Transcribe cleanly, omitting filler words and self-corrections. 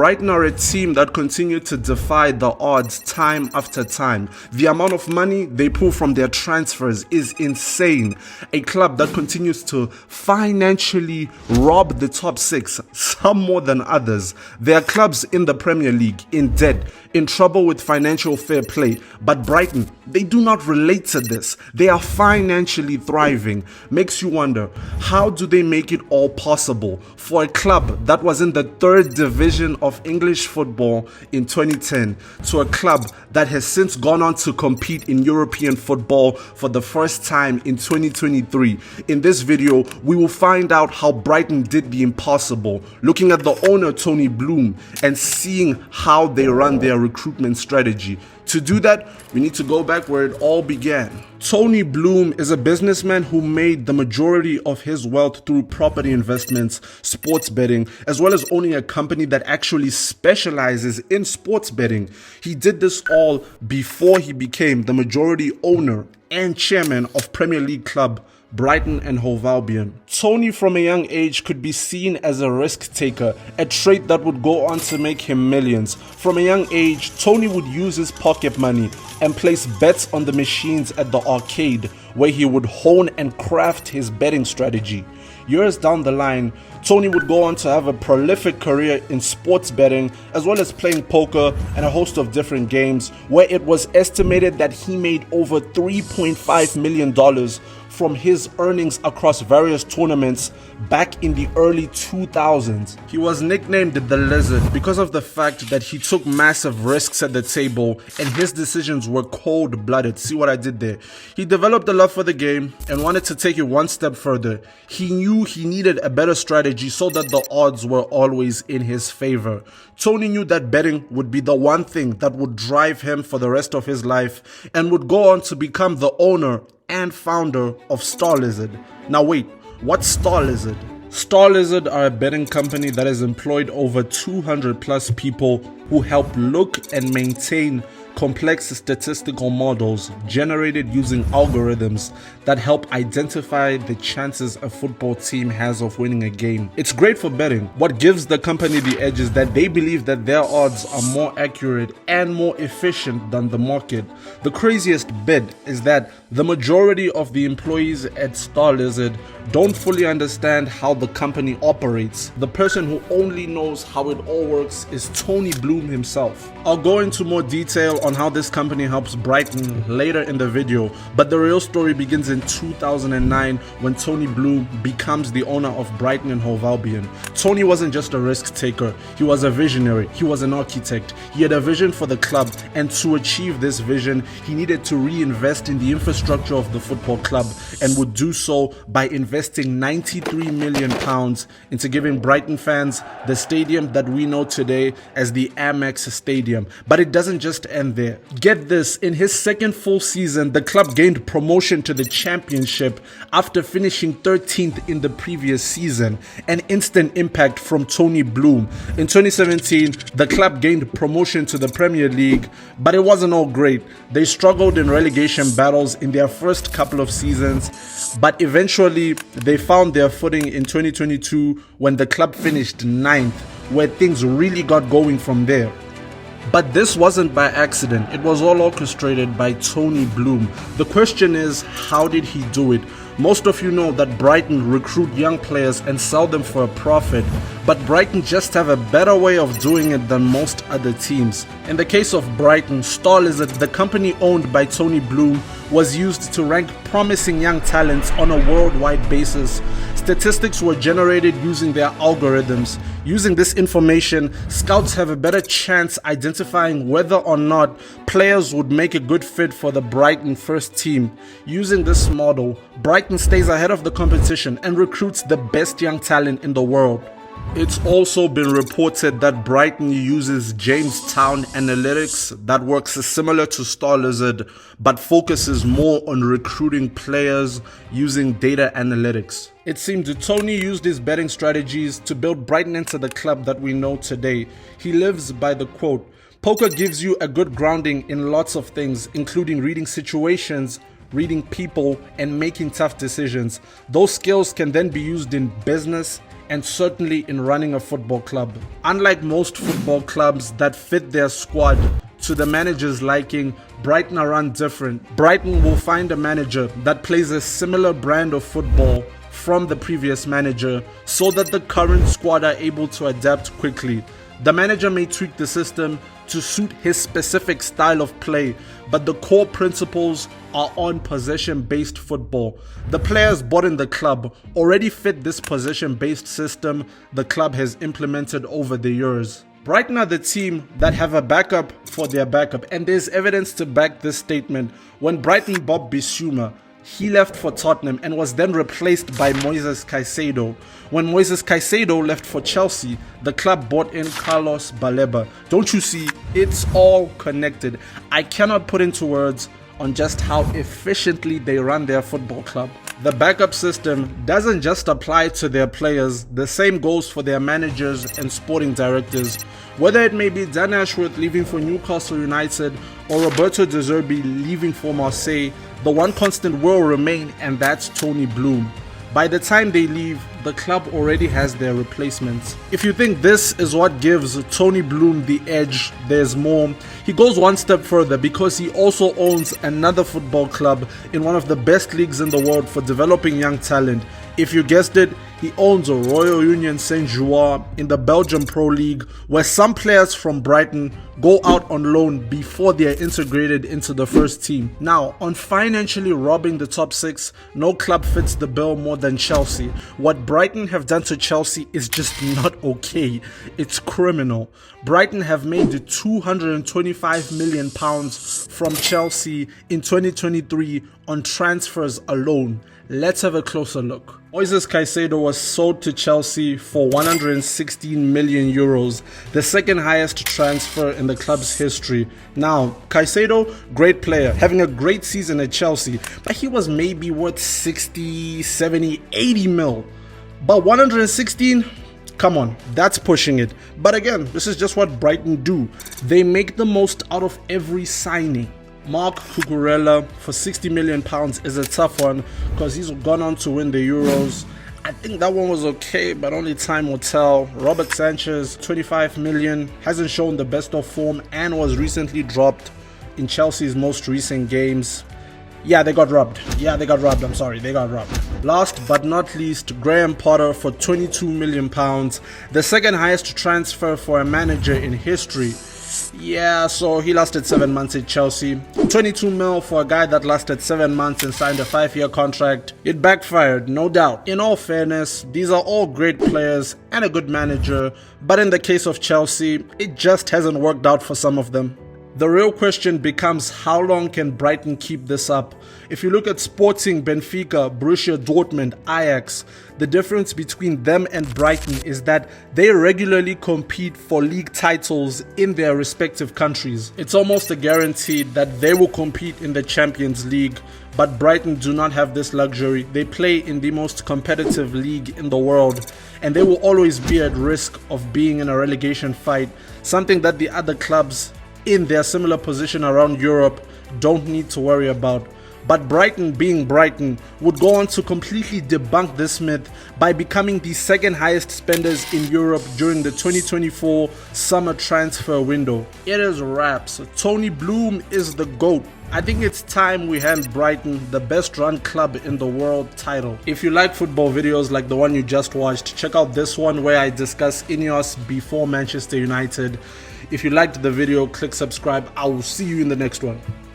Brighton are a team that continue to defy the odds time after time. The amount of money they pull from their transfers is insane. A club that continues to financially rob the top six, some more than others. There are clubs in the Premier League in debt, in trouble with financial fair play. But Brighton, they do not relate to this. They are financially thriving. Makes you wonder, how do they make it all possible for a club that was in the third division of English football in 2010 to a club that has since gone on to compete in European football for the first time in 2023. In this video, we will find out how Brighton did the impossible, looking at the owner Tony Bloom and seeing how they run their recruitment strategy. To do that, we need to go back where it all began. Tony Bloom is a businessman who made the majority of his wealth through property investments, sports betting, as well as owning a company that actually specializes in sports betting. He did this all before he became the majority owner and chairman of Premier League club Brighton and Hove Albion. Tony from a young age could be seen as a risk taker, a trait that would go on to make him millions. From a young age, Tony would use his pocket money and place bets on the machines at the arcade, where he would hone and craft his betting strategy. Years down the line, Tony would go on to have a prolific career in sports betting, as well as playing poker and a host of different games, where it was estimated that he made over $3.5 million from his earnings across various tournaments back in the early 2000s. He was nicknamed the Lizard because of the fact that he took massive risks at the table and his decisions were cold-blooded. See what I did there? He developed a love for the game and wanted to take it one step further. He knew he needed a better strategy so that the odds were always in his favor. Tony knew that betting would be the one thing that would drive him for the rest of his life and would go on to become the owner and founder of Star Lizard. Now wait, what's Star Lizard? Star Lizard are a betting company that has employed over 200 plus people who help look and maintain complex statistical models generated using algorithms that help identify the chances a football team has of winning a game. It's great for betting. What gives the company the edge is that they believe that their odds are more accurate and more efficient than the market. The craziest bit is that the majority of the employees at Star Lizard don't fully understand how the company operates. The person who only knows how it all works is Tony Bloom himself. I'll go into more detail on how this company helps Brighton later in the video, but the real story begins in 2009 when Tony Bloom becomes the owner of Brighton and Hove Albion. Tony wasn't just a risk taker, he was a visionary, he was an architect. He had a vision for the club, and to achieve this vision, he needed to reinvest in the infrastructure of the football club and would do so by investing £93 million into giving Brighton fans the stadium that we know today as the Amex Stadium. But it doesn't just end there. Get this, in his second full season, the club gained promotion to the championship after finishing 13th in the previous season, an instant impact from Tony Bloom. In 2017, the club gained promotion to the Premier League, but it wasn't all great. They struggled in relegation battles in their first couple of seasons, but eventually they found their footing in 2022 when the club finished 9th, where things really got going from there. But this wasn't by accident, it was all orchestrated by Tony Bloom. The question is, how did he do it? Most of you know that Brighton recruit young players and sell them for a profit, but Brighton just have a better way of doing it than most other teams. In the case of Brighton, Star Lizard, the company owned by Tony Bloom, was used to rank promising young talents on a worldwide basis. Statistics were generated using their algorithms. Using this information, scouts have a better chance identifying whether or not players would make a good fit for the Brighton first team. Using this model, Brighton stays ahead of the competition and recruits the best young talent in the world. It's also been reported that Brighton uses Jamestown analytics that works similar to Star Lizard but focuses more on recruiting players using data analytics. It seems Tony used his betting strategies to build Brighton into the club that we know today. He lives by the quote, "Poker gives you a good grounding in lots of things, including reading situations, reading people, and making tough decisions. Those skills can then be used in business, and certainly in running a football club. Unlike most football clubs that fit their squad to the manager's liking, Brighton are run different. Brighton will find a manager that plays a similar brand of football from the previous manager so that the current squad are able to adapt quickly. The manager may tweak the system to suit his specific style of play, but the core principles are on possession-based football. The players bought in the club already fit this possession-based system the club has implemented over the years. Brighton are the team that have a backup for their backup, and there's evidence to back this statement. When Brighton bought Bissouma, he left for Tottenham and was then replaced by Moises Caicedo. When Moises Caicedo left for Chelsea, the club bought in Carlos Baleba. Don't you see? It's all connected. I cannot put into words on just how efficiently they run their football club. The backup system doesn't just apply to their players, the same goes for their managers and sporting directors. Whether it may be Dan Ashworth leaving for Newcastle United or Roberto De Zerbi leaving for Marseille, the one constant will remain, and that's Tony Bloom. By the time they leave, the club already has their replacements. If you think this is what gives Tony Bloom the edge, there's more. He goes one step further because he also owns another football club in one of the best leagues in the world for developing young talent. If you guessed it, he owns a Royal Union Saint-Gilloise in the Belgian Pro League, where some players from Brighton go out on loan before they are integrated into the first team. Now, on financially robbing the top six, no club fits the bill more than Chelsea. What Brighton have done to Chelsea is just not okay. It's criminal. Brighton have made £225 million from Chelsea in 2023 on transfers alone. Let's have a closer look. Moises Caicedo was sold to Chelsea for 116 million euros, the second highest transfer in the club's history. Now, Caicedo, great player, having a great season at Chelsea, but he was maybe worth 60, 70, 80 mil. But 116? Come on, that's pushing it. But again, this is just what Brighton do. They make the most out of every signing. Marc Cucurella for £60 million is a tough one because he's gone on to win the Euros. I think that one was okay, but only time will tell. Robert Sanchez, 25 million, hasn't shown the best of form and was recently dropped in Chelsea's most recent games. Yeah, they got robbed. I'm sorry, they got robbed. Last but not least, Graham Potter for £22 million, the second highest transfer for a manager in history. Yeah, so he lasted 7 months at Chelsea. 22 mil for a guy that lasted 7 months and signed a 5-year contract. It backfired, no doubt. In all fairness, these are all great players and a good manager, but in the case of Chelsea, it just hasn't worked out for some of them. The real question becomes, how long can Brighton keep this up? If you look at Sporting, Benfica, Borussia Dortmund, Ajax, the difference between them and Brighton is that they regularly compete for league titles in their respective countries. It's almost a guarantee that they will compete in the Champions League, but Brighton do not have this luxury. They play in the most competitive league in the world, and they will always be at risk of being in a relegation fight, something that the other clubs in their similar position around Europe don't need to worry about. But Brighton, being Brighton, would go on to completely debunk this myth by becoming the second highest spenders in Europe during the 2024 summer transfer window. It is wraps. Tony Bloom is the GOAT. I think it's time we hand Brighton, the best run club in the world, title. If you like football videos like the one you just watched, check out this one where I discuss Ineos before Manchester United. If you liked the video, click subscribe. I will see you in the next one.